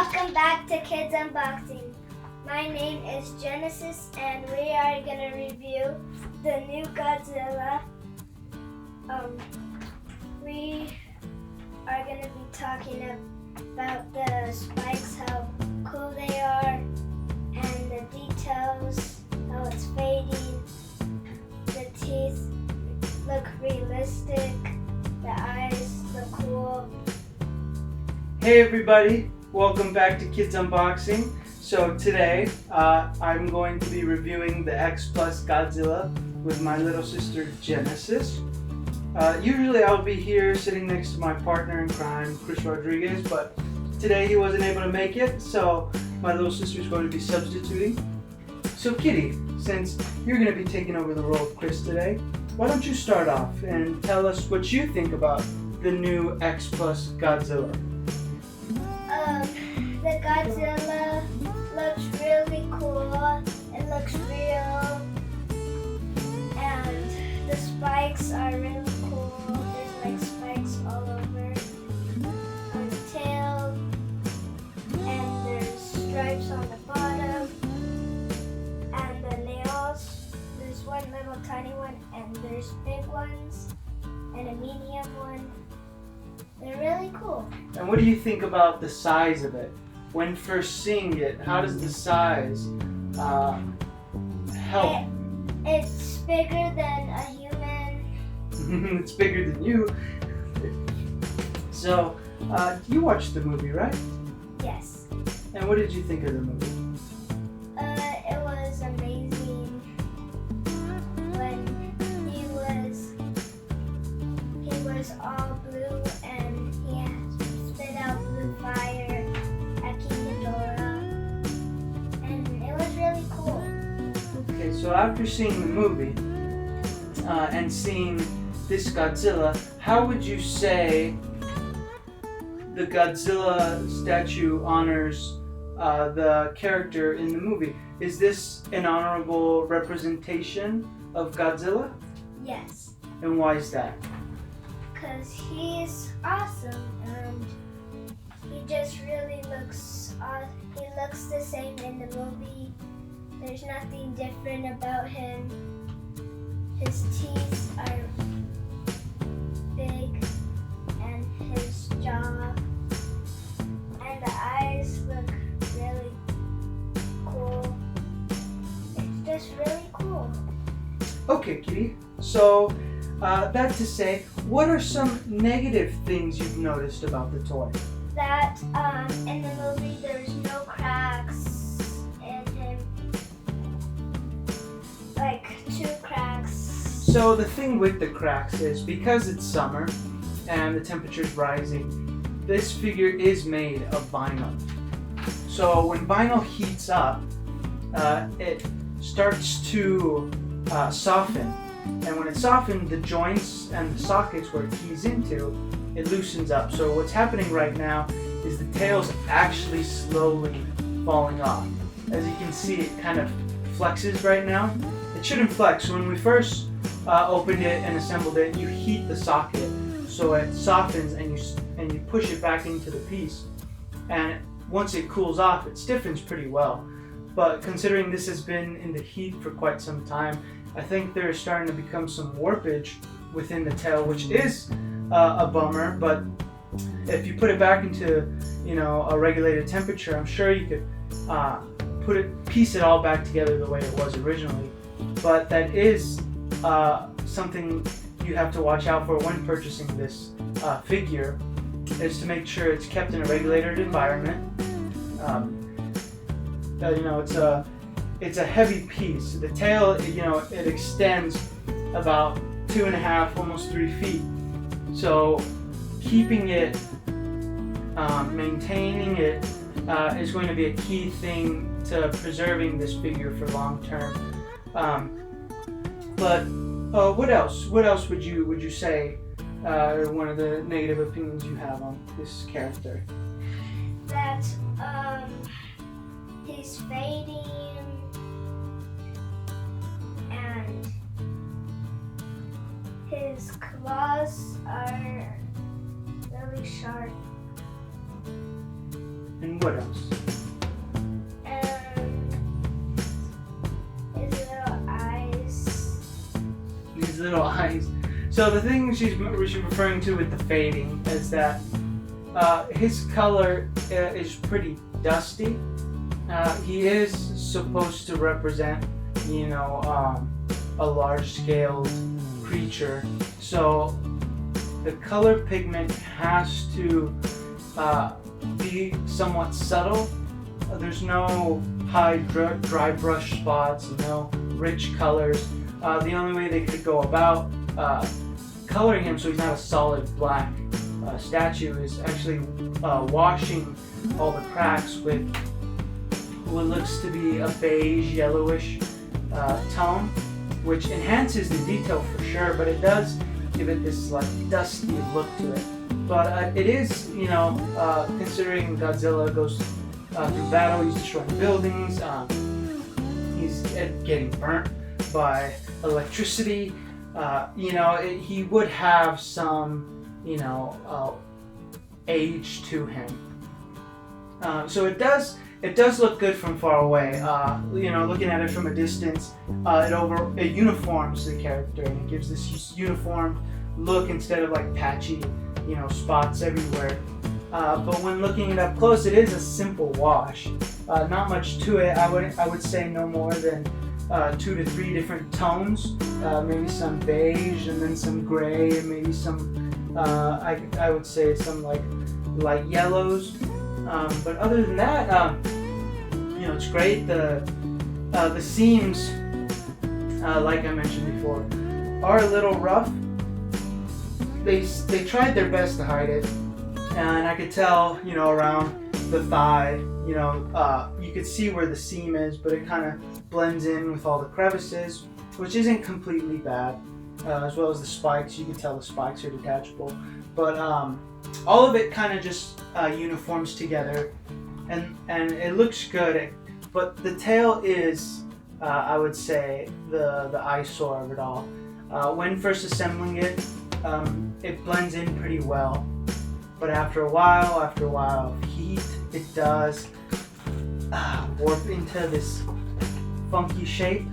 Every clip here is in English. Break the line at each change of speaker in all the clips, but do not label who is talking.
Welcome back to Kids Unboxing. My name is Genesis and we are going to review the new Godzilla. We are going to be talking about the spikes, how cool they are, and the details, how it's fading. The teeth look realistic, the eyes look cool.
Hey everybody, welcome back to Kids Unboxing. So today I'm going to be reviewing the X-plus Godzilla with my little sister Genesis. Usually I'll be here sitting next to my partner in crime, Chris Rodriguez, but today he wasn't able to make it, so my little sister is going to be substituting. So Kitty, since you're going to be taking over the role of Chris today, why don't you start off and tell us what you think about the new X-plus Godzilla?
The Godzilla looks really cool. It looks real. And the spikes are really cool. There's like spikes all over on the tail. And there's stripes on the bottom. And the nails. There's one little tiny one and there's big ones and a medium one. They're really cool.
And what do you think about the size of it? When first seeing it, how does the size help?
It's bigger than a human.
It's bigger than you. So, you watched the movie, right?
Yes.
And what did you think of the movie?
It was amazing. When he was all blue and he had spit out blue fire at King Ghidorah, and it was really cool.
Okay, so after seeing the movie and seeing this Godzilla, how would you say the Godzilla statue honors the character in the movie? Is this an honorable representation of Godzilla?
Yes.
And why is that?
Because he's awesome and he just really looks he looks the same in the movie. There's nothing different about him. His teeth are big and his jaw and the eyes look really cool. It's just really cool.
Okay, Kitty. So, that to say, what are some negative things you've noticed about the toy?
That in the movie there's no cracks in him. Like 2 cracks.
So the thing with the cracks is because it's summer and the temperature's rising, this figure is made of vinyl. So when vinyl heats up, it starts to soften. And when it's softened, the joints and the sockets where it keys into, it loosens up. So what's happening right now is the tail's actually slowly falling off. As you can see, it kind of flexes right now. It shouldn't flex. When we first opened it and assembled it, you heat the socket so it softens and you push it back into the piece. And once it cools off, it stiffens pretty well. But considering this has been in the heat for quite some time, I think there's starting to become some warpage within the tail, which is a bummer. But if you put it back into, a regulated temperature, I'm sure you could piece it all back together the way it was originally. But that is something you have to watch out for when purchasing this figure, is to make sure it's kept in a regulated environment. It's a heavy piece. The tail, it extends about 2.5, almost 3 feet. So keeping it, maintaining it, is going to be a key thing to preserving this figure for long term. But what else? What else would you say? One of the negative opinions you have on this character?
That he's fading. And his claws are really sharp.
And what else?
His little eyes.
These little eyes. So the thing she's referring to with the fading is that his color is pretty dusty. He is supposed to represent, a large-scale creature. So the color pigment has to be somewhat subtle. There's no high dry brush spots, no rich colors. The only way they could go about coloring him so he's not a solid black statue is actually washing all the cracks with what looks to be a beige yellowish tone, which enhances the detail for sure, but it does give it this like dusty look to it. But it is, considering Godzilla goes through battle, he's destroying buildings, he's getting burnt by electricity. He would have some, age to him. So it does look good from far away. Looking at it from a distance, it uniforms the character and it gives this uniformed look instead of like patchy, spots everywhere. But when looking it up close, it is a simple wash. Not much to it. I would say no more than 2 to 3 different tones. Maybe some beige and then some gray and maybe some I would say some like light yellows. But other than that, it's great. The seams, like I mentioned before, are a little rough. They tried their best to hide it, and I could tell, around the thigh, you could see where the seam is, but it kind of blends in with all the crevices, which isn't completely bad. As well as the spikes, you can tell the spikes are detachable, but all of it kind of just uniforms together, and it looks good. But the tail is, I would say, the eyesore of it all. When first assembling it, it blends in pretty well, but after a while of heat, it does warp into this funky shape.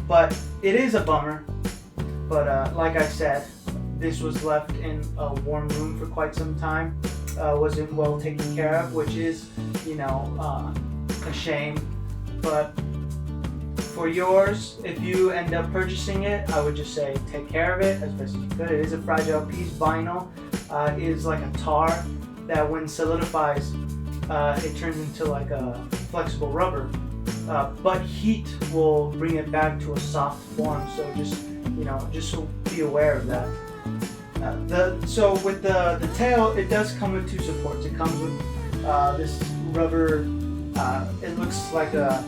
But it is a bummer. But like I said, this was left in a warm room for quite some time. Wasn't well taken care of, which is, a shame. But for yours, if you end up purchasing it, I would just say take care of it as best as you could. It is a fragile piece. Vinyl is like a tar that when solidifies, it turns into like a flexible rubber. But heat will bring it back to a soft form. So just be aware of that. So with the tail, it does come with 2 supports. It comes with this rubber. It looks like a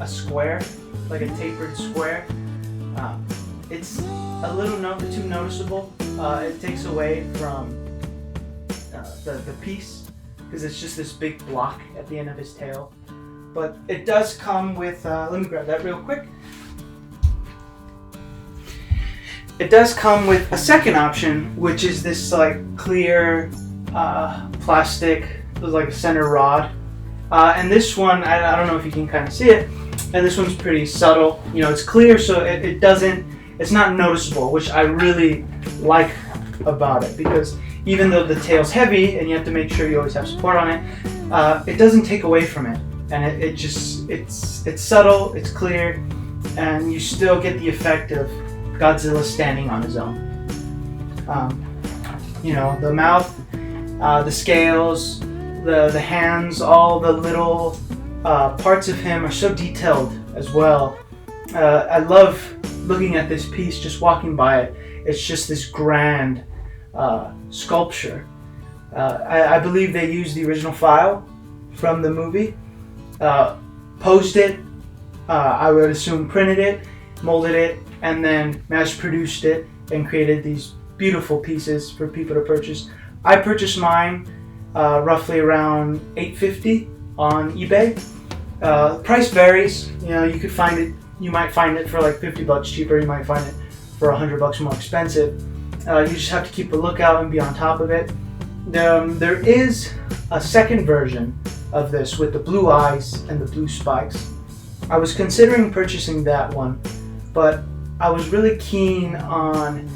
square, like a tapered square. It's a little too noticeable. It takes away from the piece because it's just this big block at the end of his tail. But it does come with. Let me grab that real quick. It does come with a second option, which is this like clear plastic, like a center rod. And this one, I don't know if you can kind of see it. And this one's pretty subtle. It's clear, so it's not noticeable, which I really like about it, because even though the tail's heavy and you have to make sure you always have support on it, it doesn't take away from it. And it's subtle, it's clear, and you still get the effect of Godzilla standing on his own. The mouth, the scales, the hands, all the little parts of him are so detailed as well. I love looking at this piece, just walking by it. It's just this grand sculpture. I believe they used the original file from the movie, posed it, I would assume printed it, molded it, and then mass-produced it and created these beautiful pieces for people to purchase. I purchased mine roughly around $8.50 on eBay. Price varies. You could find it. You might find it for like $50 cheaper. You might find it for $100 more expensive. You just have to keep a lookout and be on top of it. There is a second version of this with the blue eyes and the blue spikes. I was considering purchasing that one, but I was really keen on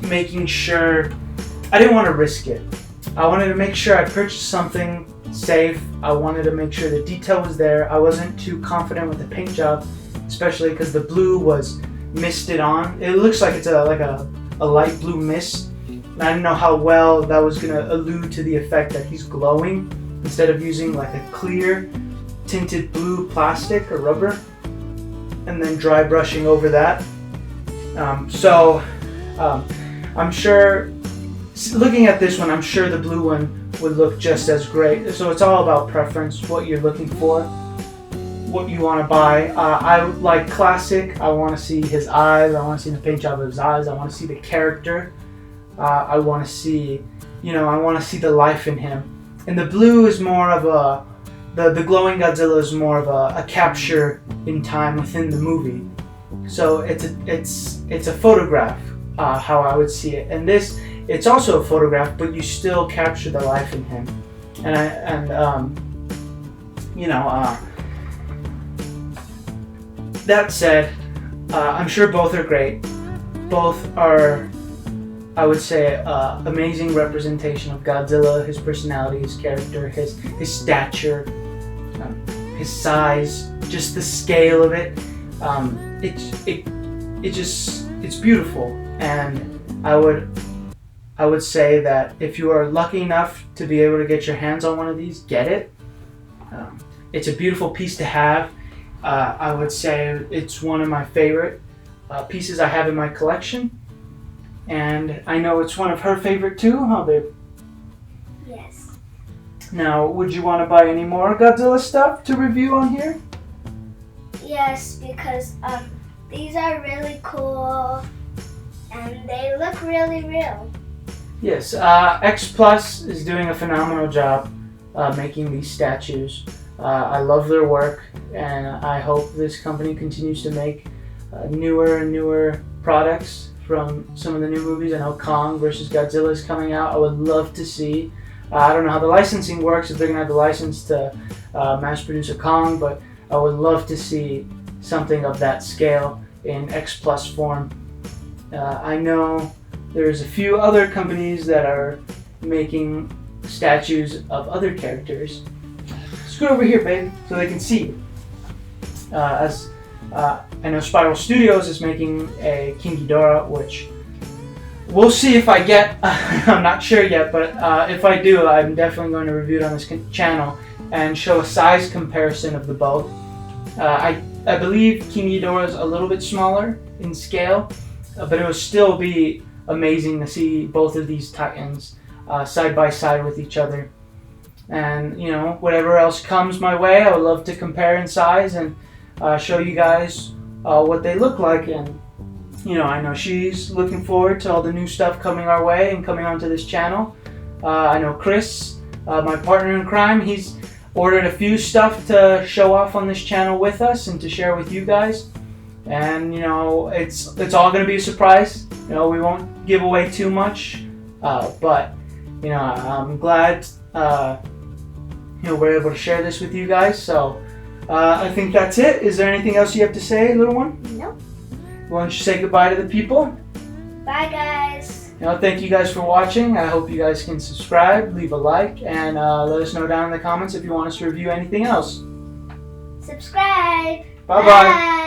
making sure I didn't want to risk it. I wanted to make sure I purchased something safe. I wanted to make sure the detail was there. I wasn't too confident with the paint job, especially because the blue was misted on. It looks like it's a light blue mist. And I didn't know how well that was going to allude to the effect that he's glowing instead of using like a clear tinted blue plastic or rubber and then dry brushing over that. I'm sure, looking at this one, I'm sure the blue one would look just as great. So it's all about preference, what you're looking for, what you want to buy. I like classic. I want to see his eyes. I want to see the paint job of his eyes. I want to see the character. I want to see, I want to see the life in him. And the blue is more of the glowing Godzilla is more of a capture in time within the movie. So it's a photograph, how I would see it. And this, it's also a photograph, but you still capture the life in him. That said, I'm sure both are great. Both are, I would say, amazing representation of Godzilla, his personality, his character, his stature, his size, just the scale of it. It's beautiful, and I would say that if you are lucky enough to be able to get your hands on one of these, get it. It's a beautiful piece to have. I would say it's one of my favorite pieces I have in my collection. And I know it's one of her favorite too, huh, babe?
Yes.
Now, would you want to buy any more Godzilla stuff to review on here?
Yes, because these are really cool and they look really real.
Yes, X-plus is doing a phenomenal job making these statues. I love their work, and I hope this company continues to make newer and newer products from some of the new movies. I know Kong vs. Godzilla is coming out. I would love to see. I don't know how the licensing works, if they're going to have the license to mass produce a Kong, but I would love to see something of that scale in X-plus form. I know there's a few other companies that are making statues of other characters. Scoot over here, babe, so they can see you. I know Spiral Studios is making a King Ghidorah, which we'll see if I get. I'm not sure yet, but if I do, I'm definitely going to review it on this channel and show a size comparison of the both. I believe King Ghidorah is a little bit smaller in scale, but it will still be amazing to see both of these titans side by side with each other. And whatever else comes my way, I would love to compare in size and show you guys what they look like. And I know she's looking forward to all the new stuff coming our way and coming onto this channel. I know Chris, my partner in crime, he's ordered a few stuff to show off on this channel with us and to share with you guys. And it's all going to be a surprise. We won't give away too much, but I'm glad we're able to share this with you guys. So I think that's it. Is there anything else you have to say, little one?
Nope.
Why don't you say goodbye to the people?
Bye, guys.
Thank you guys for watching. I hope you guys can subscribe, leave a like, and let us know down in the comments if you want us to review anything else.
Subscribe.
Bye-bye.